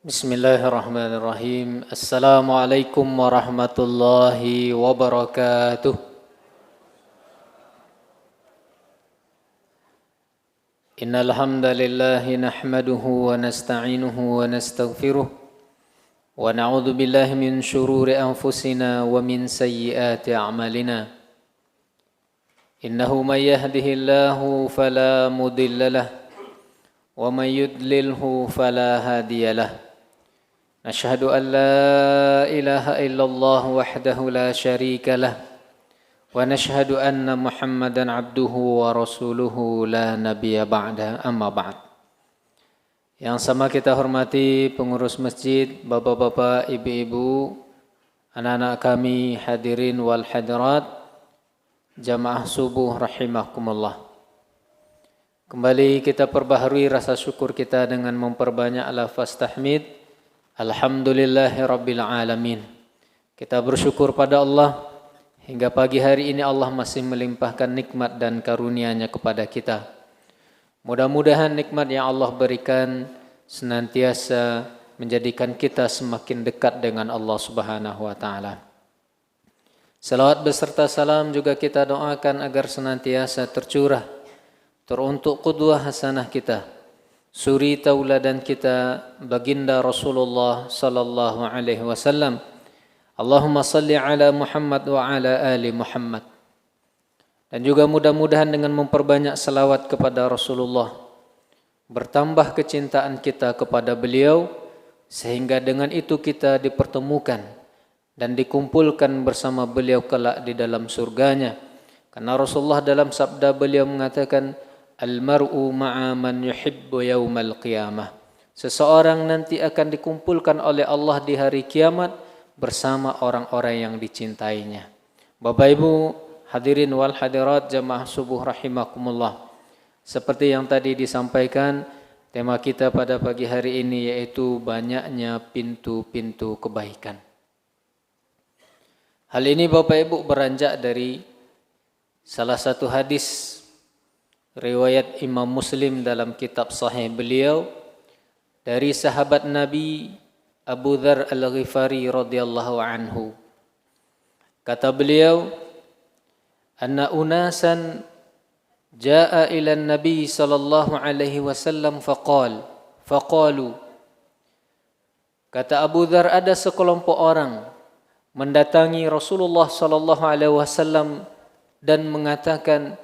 Bismillahirrahmanirrahim. Assalamualaikum warahmatullahi wabarakatuh. Innal hamdalillahi nahmaduhu wa nasta'inuhu wa nastaghfiruh wa na'udzu billahi min shururi anfusina wa min sayyiati a'malina. Innahu may yahdihillahu fala mudilla lahu wa may yudlilhu fala hadiya lahu. Nashhadu an la ilaha illallah wahdahu la syarika lah wa nashhadu anna Muhammadan abduhu wa rasuluhu la nabiyya ba'da, amma ba'd. Yang sama kita hormati pengurus masjid, bapak-bapak, ibu-ibu, anak-anak kami hadirin wal hadirat, jamaah subuh rahimakumullah. Kembali kita perbaharui rasa syukur kita dengan memperbanyak lafaz tahmid. Alhamdulillahi Rabbil Alamin. Kita bersyukur pada Allah hingga pagi hari ini Allah masih melimpahkan nikmat dan karunia-Nya kepada kita. Mudah-mudahan nikmat yang Allah berikan senantiasa menjadikan kita semakin dekat dengan Allah Subhanahu wa taala. Salawat beserta salam juga kita doakan agar senantiasa tercurah teruntuk qudwah hasanah kita, suri tauladan kita, baginda Rasulullah sallallahu alaihi wasallam. Allahumma salli ala Muhammad wa ala ali Muhammad. Dan juga mudah-mudahan dengan memperbanyak salawat kepada Rasulullah, bertambah kecintaan kita kepada beliau, sehingga dengan itu kita dipertemukan dan dikumpulkan bersama beliau kelak di dalam surganya. Karena Rasulullah dalam sabda beliau mengatakan, Al-mar'u ma'a man yuhibbu yaumal qiyamah. Seseorang nanti akan dikumpulkan oleh Allah di hari kiamat bersama orang-orang yang dicintainya. Bapak Ibu hadirin wal hadirat jamaah subuh rahimakumullah. Seperti yang tadi disampaikan, tema kita pada pagi hari ini yaitu banyaknya pintu-pintu kebaikan. Hal ini Bapak Ibu beranjak dari salah satu hadis riwayat Imam Muslim dalam kitab sahih beliau dari sahabat Nabi Abu Dzar Al-Ghifari radhiyallahu anhu. Kata beliau, anna unasan jaa ila Nabi sallallahu alaihi wasallam faqalu. Kata Abu Dzar, ada sekelompok orang mendatangi Rasulullah sallallahu alaihi wasallam dan mengatakan,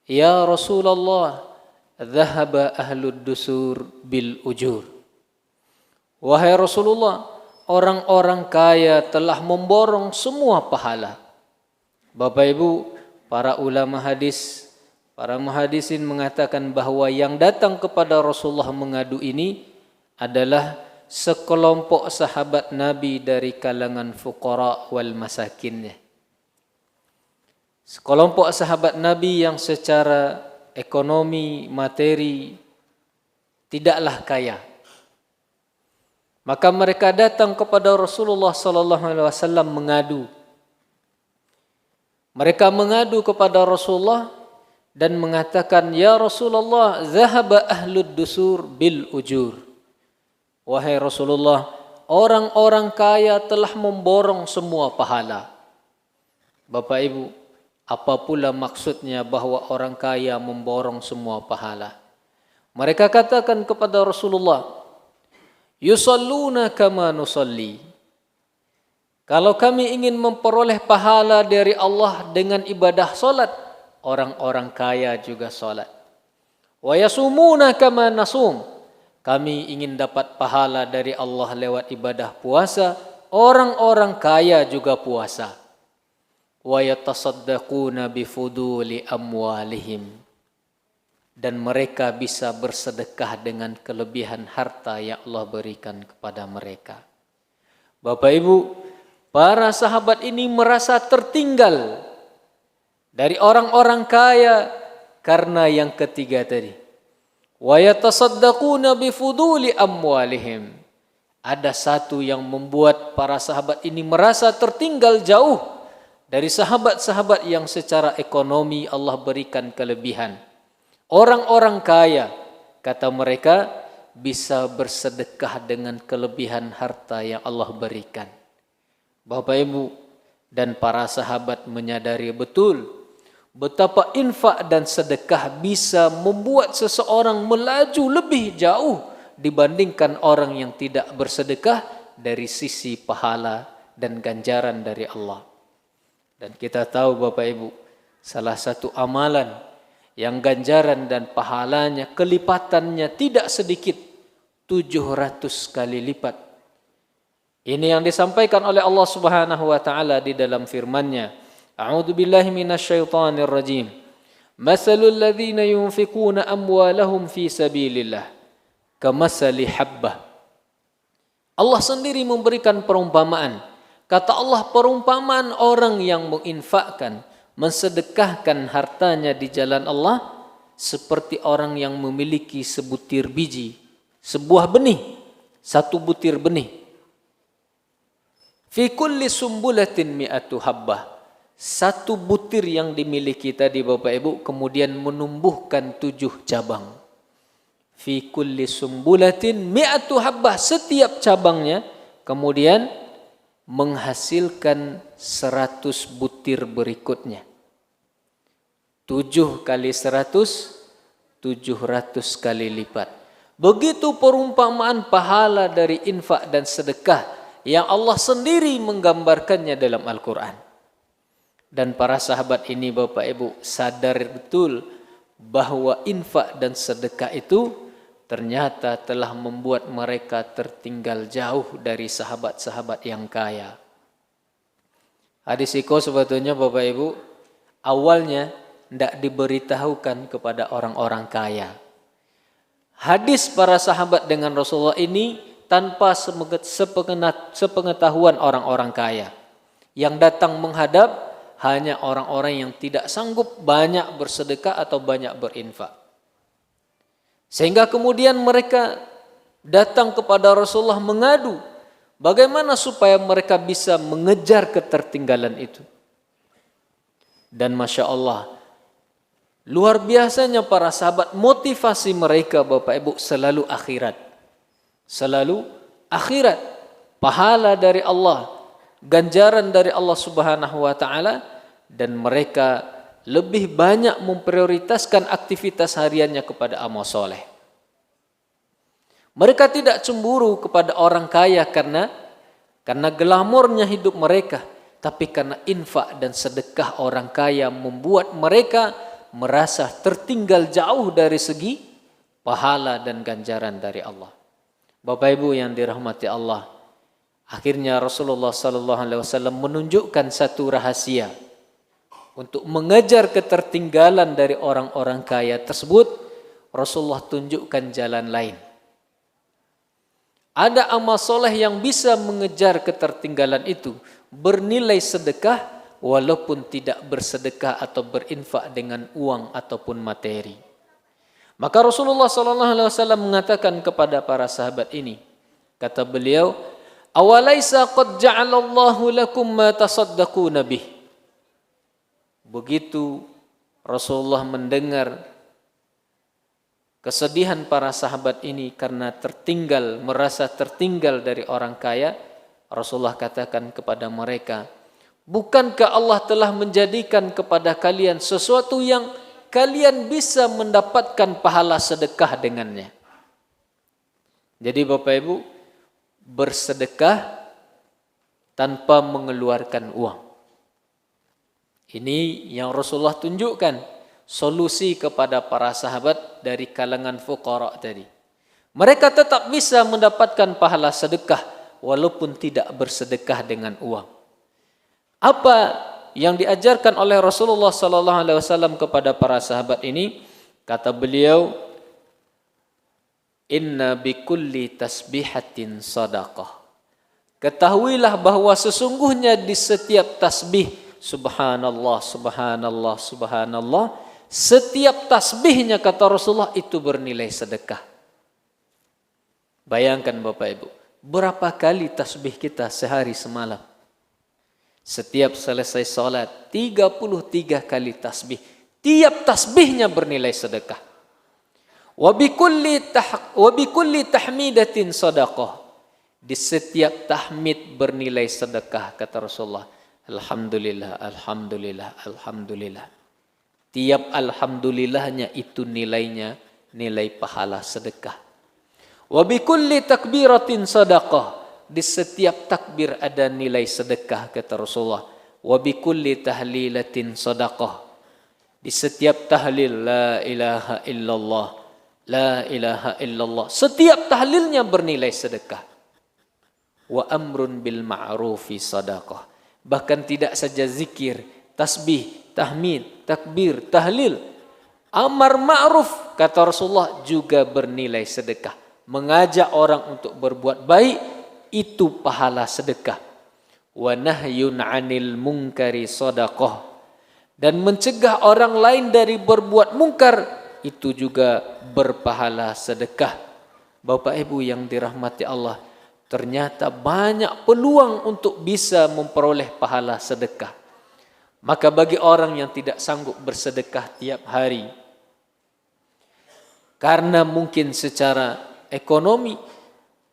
Ya Rasulullah, dhahaba ahlud dusur bil ujur. Wahai Rasulullah, orang-orang kaya telah memborong semua pahala. Bapak Ibu, para ulama hadis, para muhadisin mengatakan bahwa yang datang kepada Rasulullah mengadu ini adalah sekelompok sahabat Nabi dari kalangan fuqara wal masakinnya. Sekelompok sahabat Nabi yang secara ekonomi, materi tidaklah kaya. Maka mereka datang kepada Rasulullah sallallahu alaihi wasallam mengadu. Mereka mengadu kepada Rasulullah dan mengatakan, Ya Rasulullah, zahaba ahlud dusur bil ujur. Wahai Rasulullah, orang-orang kaya telah memborong semua pahala. Bapak Ibu, apa pula maksudnya bahwa orang kaya memborong semua pahala? Mereka katakan kepada Rasulullah, yusalluna kama nusalli. Kalau kami ingin memperoleh pahala dari Allah dengan ibadah salat, orang-orang kaya juga salat. Wa yasumuna kama nasum. Kami ingin dapat pahala dari Allah lewat ibadah puasa, orang-orang kaya juga puasa. Wa yatasaddaquna bifuduli amwalihim, dan mereka bisa bersedekah dengan kelebihan harta yang Allah berikan kepada mereka. Bapak Ibu, para sahabat ini merasa tertinggal dari orang-orang kaya karena yang ketiga tadi. wa yatasaddaquna bifuduli amwalihim. Ada satu yang membuat para sahabat ini merasa tertinggal jauh dari sahabat-sahabat yang secara ekonomi Allah berikan kelebihan. Orang-orang kaya, kata mereka, bisa bersedekah dengan kelebihan harta yang Allah berikan. Bapak Ibu dan para sahabat menyadari betul betapa infak dan sedekah bisa membuat seseorang melaju lebih jauh dibandingkan orang yang tidak bersedekah dari sisi pahala dan ganjaran dari Allah. Dan kita tahu Bapak Ibu, salah satu amalan yang ganjaran dan pahalanya, kelipatannya tidak sedikit, 700 kali lipat. Ini yang disampaikan oleh Allah Subhanahu wa taala di dalam firman-Nya. A'udzu billahi minasyaitonir rajim. Masalul ladzina yunfikuna amwalahum fi sabilillah kamasali habbah. Allah sendiri memberikan perumpamaan. Kata Allah, perumpamaan orang yang menginfakkan, mensedekahkan hartanya di jalan Allah seperti orang yang memiliki sebutir biji, sebuah benih, satu butir benih. Fi kulli sumbulatin mi'atu habbah. Satu butir yang dimiliki tadi Bapak Ibu kemudian menumbuhkan 7 cabang. Fi kulli sumbulatin mi'atu habbah, setiap cabangnya kemudian menghasilkan 100 butir berikutnya. 7 kali 100, 700 kali lipat. Begitu perumpamaan pahala dari infak dan sedekah yang Allah sendiri menggambarkannya dalam Al-Quran. Dan para sahabat ini Bapak Ibu sadar betul bahwa infak dan sedekah itu ternyata telah membuat mereka tertinggal jauh dari sahabat-sahabat yang kaya. Hadis itu sebetulnya Bapak Ibu awalnya tidak diberitahukan kepada orang-orang kaya. Hadis para sahabat dengan Rasulullah ini tanpa sepengetahuan orang-orang kaya. Yang datang menghadap hanya orang-orang yang tidak sanggup banyak bersedekah atau banyak berinfak. Sehingga kemudian mereka datang kepada Rasulullah mengadu bagaimana supaya mereka bisa mengejar ketertinggalan itu. Dan Masya Allah, luar biasanya para sahabat, motivasi mereka Bapak Ibu selalu akhirat. Selalu akhirat, pahala dari Allah, ganjaran dari Allah Subhanahu wa taala, dan mereka lebih banyak memprioritaskan aktivitas hariannya kepada amal soleh. Mereka tidak cemburu kepada orang kaya karena glamornya hidup mereka, tapi karena infak dan sedekah orang kaya membuat mereka merasa tertinggal jauh dari segi pahala dan ganjaran dari Allah. Bapak Ibu yang dirahmati Allah, akhirnya Rasulullah SAW menunjukkan satu rahasia untuk mengejar ketertinggalan dari orang-orang kaya tersebut. Rasulullah tunjukkan jalan lain. Ada amal soleh yang bisa mengejar ketertinggalan itu, bernilai sedekah walaupun tidak bersedekah atau berinfak dengan uang ataupun materi. Maka Rasulullah SAW mengatakan kepada para sahabat ini, kata beliau, awalaisa qad ja'alallahu lakum ma tasaddaquna bih. Begitu Rasulullah mendengar kesedihan para sahabat ini karena merasa tertinggal dari orang kaya, Rasulullah katakan kepada mereka, bukankah Allah telah menjadikan kepada kalian sesuatu yang kalian bisa mendapatkan pahala sedekah dengannya? Jadi Bapak Ibu, bersedekah tanpa mengeluarkan uang. Ini yang Rasulullah tunjukkan solusi kepada para sahabat dari kalangan fuqara tadi. Mereka tetap bisa mendapatkan pahala sedekah walaupun tidak bersedekah dengan uang. Apa yang diajarkan oleh Rasulullah SAW kepada para sahabat ini? Kata beliau, inna bikulli tasbihatin sadaqah. Ketahuilah bahwa sesungguhnya di setiap tasbih, subhanallah, subhanallah, subhanallah, Setiap tasbihnya kata Rasulullah itu bernilai sedekah. Bayangkan Bapak Ibu, berapa kali tasbih kita sehari semalam? Setiap selesai salat 33 kali tasbih. Tiap tasbihnya bernilai sedekah. Wa bikulli tahmidatin sadaqah. Di setiap tahmid bernilai sedekah kata Rasulullah. Alhamdulillah, alhamdulillah, alhamdulillah. Tiap alhamdulillahnya itu nilainya nilai pahala sedekah. Wa bikulli takbiratin sadaqah. Di setiap takbir ada nilai sedekah kata Rasulullah. Wa bikulli tahlilatin sadaqah. Di setiap tahlil la ilaha illallah, la ilaha illallah, setiap tahlilnya bernilai sedekah. Wa amrun bil ma'rufi sadaqah. Bahkan tidak saja zikir, tasbih, tahmid, takbir, tahlil, amar ma'ruf kata Rasulullah juga bernilai sedekah. Mengajak orang untuk berbuat baik itu pahala sedekah. Wa nahyun 'anil munkari sadaqah. Dan mencegah orang lain dari berbuat mungkar itu juga berpahala sedekah. Bapak Ibu yang dirahmati Allah, ternyata banyak peluang untuk bisa memperoleh pahala sedekah. Maka bagi orang yang tidak sanggup bersedekah tiap hari, karena mungkin secara ekonomi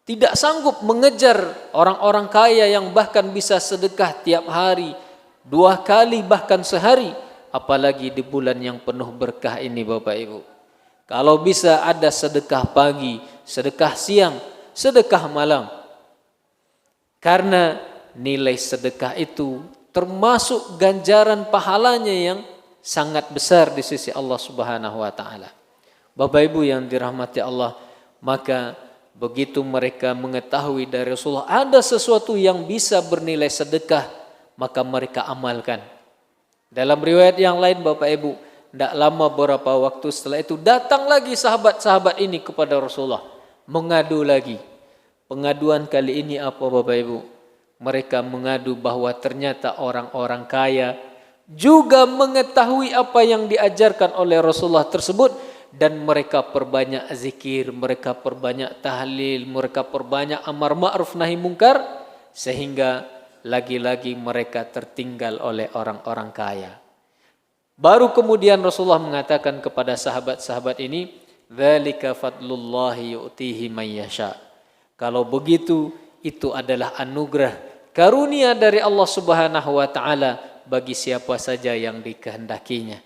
tidak sanggup mengejar orang-orang kaya yang bahkan bisa sedekah tiap hari, 2 kali bahkan sehari, apalagi di bulan yang penuh berkah ini Bapak Ibu. Kalau bisa ada sedekah pagi, sedekah siang, sedekah malam. Karena nilai sedekah itu termasuk ganjaran pahalanya yang sangat besar di sisi Allah Subhanahu wa taala. Bapak Ibu yang dirahmati Allah, maka begitu mereka mengetahui dari Rasulullah ada sesuatu yang bisa bernilai sedekah, maka mereka amalkan. Dalam riwayat yang lain Bapak Ibu, tidak lama beberapa waktu setelah itu datang lagi sahabat-sahabat ini kepada Rasulullah, mengadu lagi. Pengaduan kali ini apa Bapak Ibu? Mereka mengadu bahwa ternyata orang-orang kaya juga mengetahui apa yang diajarkan oleh Rasulullah tersebut, dan mereka perbanyak zikir, mereka perbanyak tahlil, mereka perbanyak amar ma'ruf nahi mungkar, sehingga lagi-lagi mereka tertinggal oleh orang-orang kaya. Baru kemudian Rasulullah mengatakan kepada sahabat-sahabat ini, dzalika fadlullahi yu'tihi man yasha. Kalau begitu, itu adalah anugerah, karunia dari Allah Subhanahu wa taala bagi siapa saja yang dikehendakinya.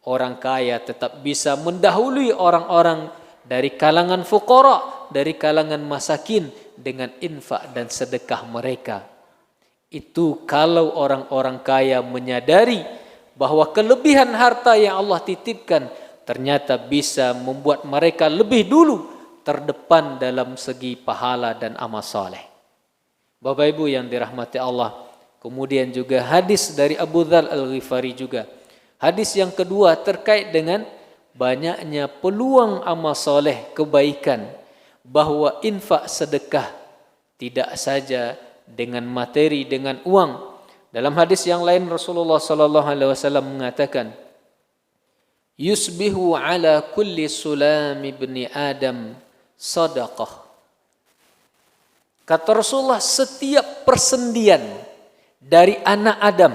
Orang kaya tetap bisa mendahului orang-orang dari kalangan fuqara, dari kalangan masakin dengan infak dan sedekah mereka. Itu kalau orang-orang kaya menyadari bahwa kelebihan harta yang Allah titipkan ternyata bisa membuat mereka lebih dulu terdepan dalam segi pahala dan amal saleh. Bapak Ibu yang dirahmati Allah, kemudian juga hadis dari Abu Dzar Al-Ghifari juga. Hadis yang kedua terkait dengan banyaknya peluang amal soleh kebaikan, bahwa infak sedekah tidak saja dengan materi, dengan uang. Dalam hadis yang lain Rasulullah sallallahu alaihi wasallam mengatakan, yusbihu ala kulli sulam ibni Adam sadaqah. Kata Rasulullah, setiap persendian dari anak Adam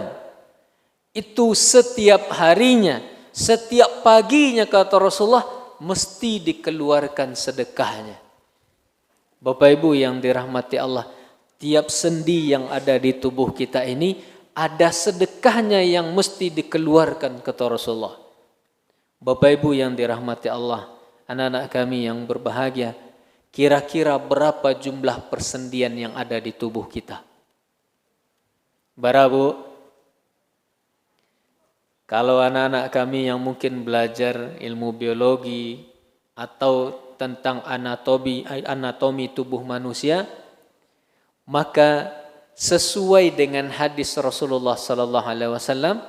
itu setiap harinya, setiap paginya kata Rasulullah mesti dikeluarkan sedekahnya. Bapak Ibu yang dirahmati Allah, tiap sendi yang ada di tubuh kita ini ada sedekahnya yang mesti dikeluarkan kata Rasulullah. Bapak Ibu yang dirahmati Allah, anak-anak kami yang berbahagia, kira-kira berapa jumlah persendian yang ada di tubuh kita? Berapa Bu? Kalau anak-anak kami yang mungkin belajar ilmu biologi atau tentang anatomi tubuh manusia, maka sesuai dengan hadis Rasulullah sallallahu alaihi wasallam,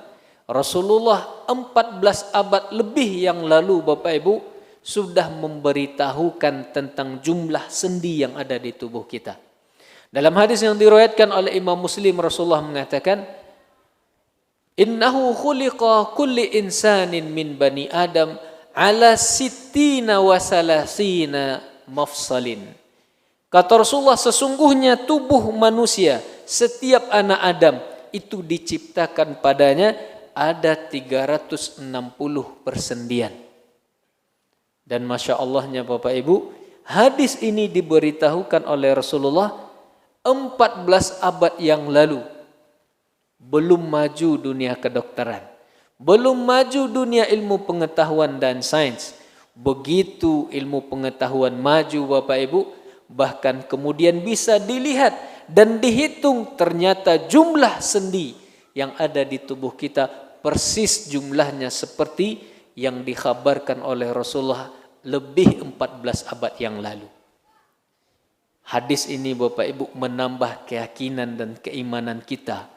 Rasulullah 14 abad lebih yang lalu Bapak Ibu sudah memberitahukan tentang jumlah sendi yang ada di tubuh kita. Dalam hadis yang diriwayatkan oleh Imam Muslim, Rasulullah mengatakan, Innahu khuliqa kulli insanin min bani Adam ala sittina wa salasina mafsalin. Kata Rasulullah, sesungguhnya tubuh manusia, setiap anak Adam itu diciptakan padanya ada 360 persendian. Dan Masya Allahnya Bapak Ibu, hadis ini diberitahukan oleh Rasulullah 14 abad yang lalu. Belum maju dunia kedokteran, belum maju dunia ilmu pengetahuan dan sains. Begitu ilmu pengetahuan maju Bapak Ibu, bahkan kemudian bisa dilihat dan dihitung, ternyata jumlah sendi yang ada di tubuh kita persis jumlahnya seperti yang dikhabarkan oleh Rasulullah lebih 14 abad yang lalu. Hadis ini Bapak Ibu menambah keyakinan dan keimanan kita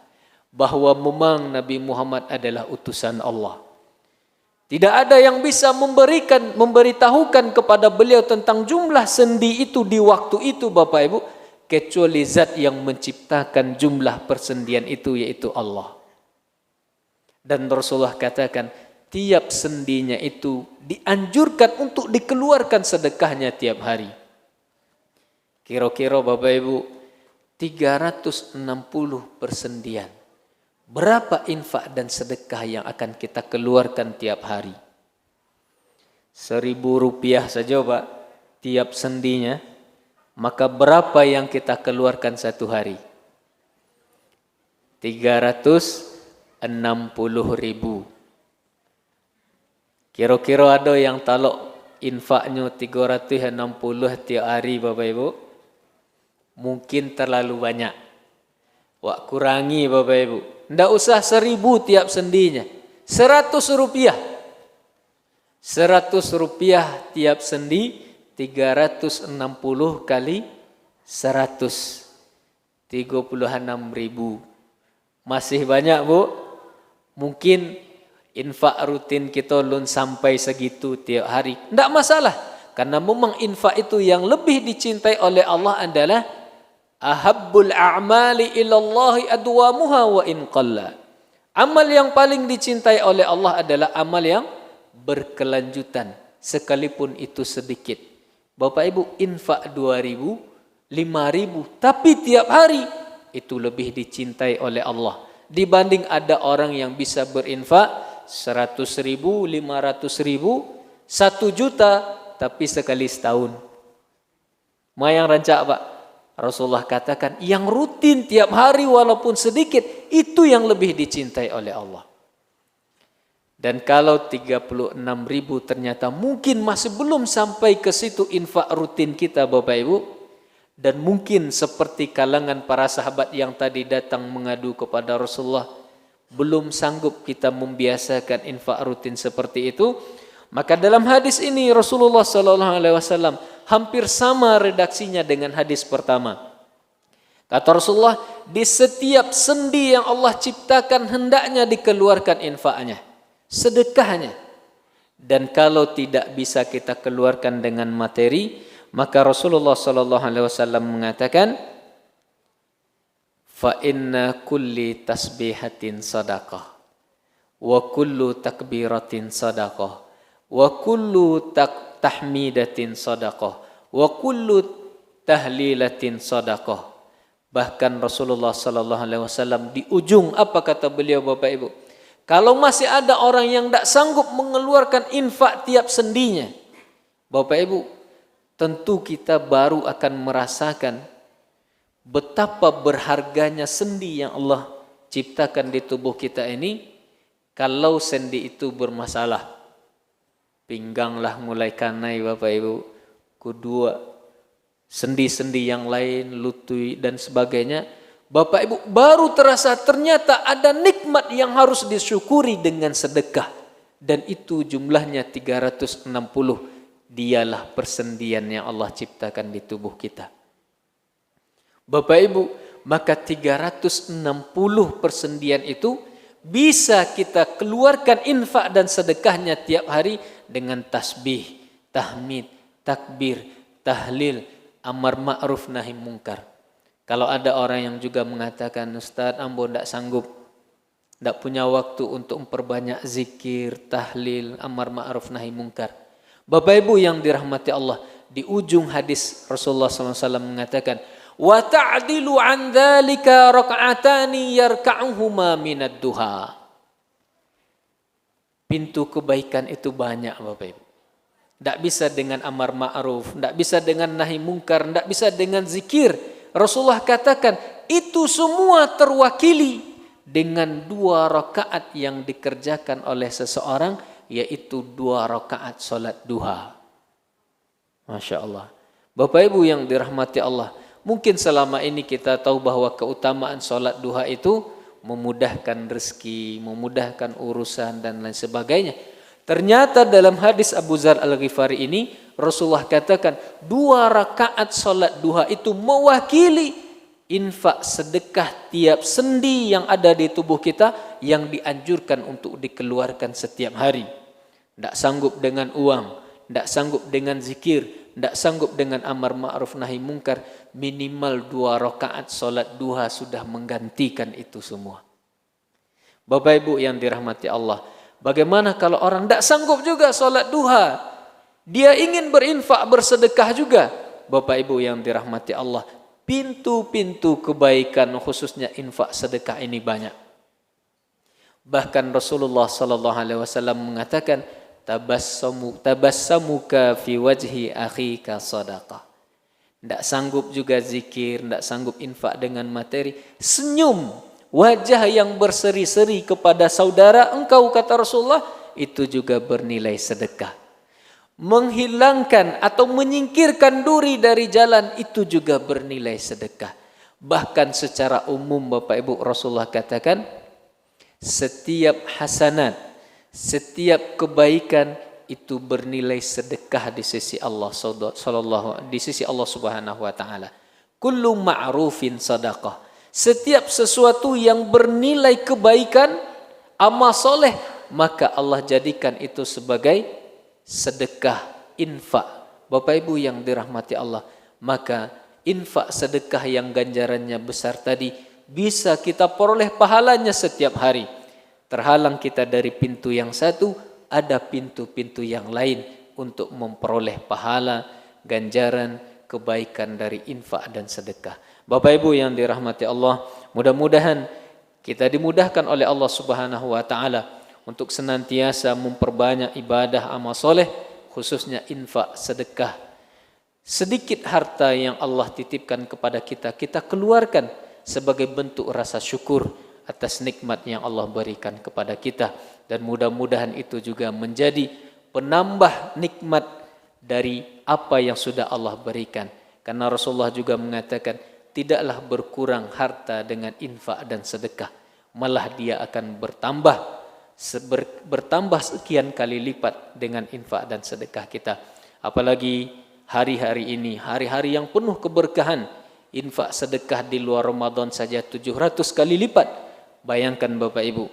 bahwa memang Nabi Muhammad adalah utusan Allah. Tidak ada yang bisa memberitahukan kepada beliau tentang jumlah sendi itu di waktu itu Bapak Ibu, kecuali zat yang menciptakan jumlah persendian itu, yaitu Allah. Dan Rasulullah katakan, tiap sendinya itu dianjurkan untuk dikeluarkan sedekahnya tiap hari. Kira-kira Bapak Ibu, 360 persendian. Berapa infak dan sedekah yang akan kita keluarkan tiap hari? 1.000 rupiah saja Pak, tiap sendinya. Maka berapa yang kita keluarkan satu hari? 360.000. Kira-kira ada yang talok infaknya 360 tiap hari Bapak Ibu? Mungkin terlalu banyak. Wak kurangi Bapak Ibu. Ndak usah 1.000 tiap sendinya. 100 rupiah. 100 rupiah tiap sendi, 360 kali 100. 36.000. Masih banyak Bu? Mungkin infak rutin kita belum sampai segitu tiap hari. Ndak masalah. Karena memang infak itu yang lebih dicintai oleh Allah adalah ahabbul a'mali ilallahi adwamuha wa in qalla. Amal yang paling dicintai oleh Allah adalah amal yang berkelanjutan sekalipun itu sedikit. Bapak Ibu, infak 2.000, 5.000 tapi tiap hari itu lebih dicintai oleh Allah dibanding ada orang yang bisa berinfak 100.000, 500.000, 1 juta tapi sekali setahun. Mayang rancak Pak. Rasulullah katakan yang rutin tiap hari walaupun sedikit itu yang lebih dicintai oleh Allah. Dan kalau 36.000 ternyata mungkin masih belum sampai ke situ infak rutin kita Bapak Ibu, dan mungkin seperti kalangan para sahabat yang tadi datang mengadu kepada Rasulullah, belum sanggup kita membiasakan infak rutin seperti itu, maka dalam hadis ini Rasulullah SAW hampir sama redaksinya dengan hadis pertama. Kata Rasulullah, di setiap sendi yang Allah ciptakan hendaknya dikeluarkan infaknya, sedekahnya. Dan kalau tidak bisa kita keluarkan dengan materi, maka Rasulullah SAW mengatakan, fa inna kulli tasbihatin sadaqah, wa kullu takbiratin sadaqah, wa kullu tahmidatin sadaqah, wa kullu tahlilatin sadaqah. Bahkan Rasulullah SAW di ujung apa kata beliau Bapak Ibu? Kalau masih ada orang yang tidak sanggup mengeluarkan infak tiap sendinya, Bapak Ibu, tentu kita baru akan merasakan betapa berharganya sendi yang Allah ciptakan di tubuh kita ini. Kalau sendi itu bermasalah, pingganglah mulai kanai Bapak Ibu, kedua sendi-sendi yang lain, lutut dan sebagainya, Bapak Ibu baru terasa ternyata ada nikmat yang harus disyukuri dengan sedekah. Dan itu jumlahnya 360. Dialah persendian yang Allah ciptakan di tubuh kita. Bapak Ibu, maka 360 persendian itu bisa kita keluarkan infak dan sedekahnya tiap hari dengan tasbih, tahmid, takbir, tahlil, amar ma'ruf nahi mungkar. Kalau ada orang yang juga mengatakan, Ustaz, ambo tidak sanggup tidak punya waktu untuk memperbanyak zikir, tahlil, amar ma'ruf nahi mungkar. Bapak Ibu yang dirahmati Allah, di ujung hadis Rasulullah SAW mengatakan, wa ta'dilu an dzalika raka'atani yarka'uhuma minad duha. Pintu kebaikan itu banyak Bapak Ibu. Tidak bisa dengan amar ma'ruf, tidak bisa dengan nahi mungkar, tidak bisa dengan zikir. Rasulullah katakan, itu semua terwakili dengan 2 rakaat yang dikerjakan oleh seseorang, yaitu 2 rakaat solat duha. Masya Allah. Bapak Ibu yang dirahmati Allah, mungkin selama ini kita tahu bahwa keutamaan solat duha itu memudahkan rezeki, memudahkan urusan dan lain sebagainya. Ternyata dalam hadis Abu Dzar Al-Ghifari ini, Rasulullah katakan 2 rakaat solat duha itu mewakili infak sedekah tiap sendi yang ada di tubuh kita yang dianjurkan untuk dikeluarkan setiap hari. Tidak sanggup dengan uang, tidak sanggup dengan zikir, tidak sanggup dengan amar ma'ruf nahi mungkar, minimal 2 rakaat solat duha sudah menggantikan itu semua. Bapak Ibu yang dirahmati Allah, bagaimana kalau orang tidak sanggup juga solat duha, dia ingin berinfak bersedekah juga? Bapak Ibu yang dirahmati Allah, pintu-pintu kebaikan khususnya infak sedekah ini banyak. Bahkan Rasulullah SAW mengatakan, tabassamuka fi wajhi akhika sadaqah. Tidak sanggup juga zikir, tidak sanggup infak dengan materi, senyum, wajah yang berseri-seri kepada saudara engkau, kata Rasulullah, itu juga bernilai sedekah. Menghilangkan atau menyingkirkan duri dari jalan itu juga bernilai sedekah. Bahkan secara umum Bapak Ibu, Rasulullah katakan, setiap hasanat, setiap kebaikan itu bernilai sedekah di sisi Allah di sisi Allah Subhanahu wa taala. Kullu ma'rufin sadaqah. Setiap sesuatu yang bernilai kebaikan, amal soleh, maka Allah jadikan itu sebagai sedekah, infak. Bapak Ibu yang dirahmati Allah, maka infak sedekah yang ganjarannya besar tadi bisa kita peroleh pahalanya setiap hari. Terhalang kita dari pintu yang satu, ada pintu-pintu yang lain untuk memperoleh pahala, ganjaran, kebaikan dari infak dan sedekah. Bapak Ibu yang dirahmati Allah, mudah-mudahan kita dimudahkan oleh Allah Subhanahu wa taala untuk senantiasa memperbanyak ibadah amal soleh, khususnya infak sedekah. Sedikit harta yang Allah titipkan kepada kita, kita keluarkan sebagai bentuk rasa syukur atas nikmat yang Allah berikan kepada kita. Dan mudah-mudahan itu juga menjadi penambah nikmat dari apa yang sudah Allah berikan. Karena Rasulullah juga mengatakan, tidaklah berkurang harta dengan infak dan sedekah, malah dia akan bertambah sekian kali lipat dengan infak dan sedekah kita. Apalagi hari-hari ini, hari-hari yang penuh keberkahan, infak sedekah di luar Ramadan saja 700 kali lipat. Bayangkan Bapak Ibu,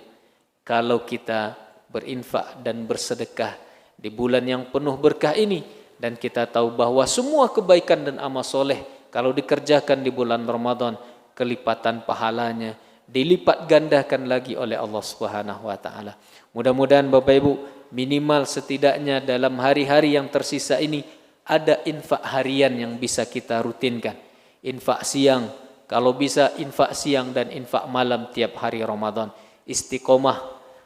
kalau kita berinfak dan bersedekah di bulan yang penuh berkah ini, dan kita tahu bahwa semua kebaikan dan amal soleh kalau dikerjakan di bulan Ramadan, kelipatan pahalanya dilipat gandakan lagi oleh Allah Subhanahu wa taala. Mudah-mudahan Bapak Ibu, minimal setidaknya dalam hari-hari yang tersisa ini ada infak harian yang bisa kita rutinkan. Infak siang, kalau bisa infak siang dan infak malam tiap hari Ramadan. Istiqomah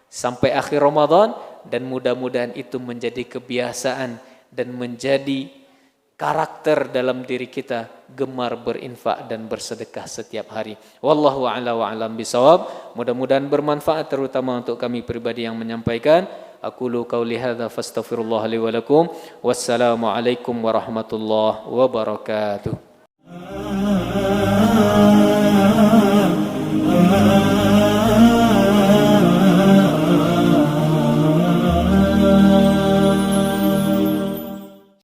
sampai akhir Ramadan, dan mudah-mudahan itu menjadi kebiasaan dan menjadi karakter dalam diri kita, gemar berinfak dan bersedekah setiap hari. Wallahu a'la wa a'lam bisawab. Mudah-mudahan bermanfaat, terutama untuk kami pribadi yang menyampaikan. Aqulu qauli hadza fastaghfirullah li wa lakum. Wassalamu alaikum warahmatullahi wabarakatuh.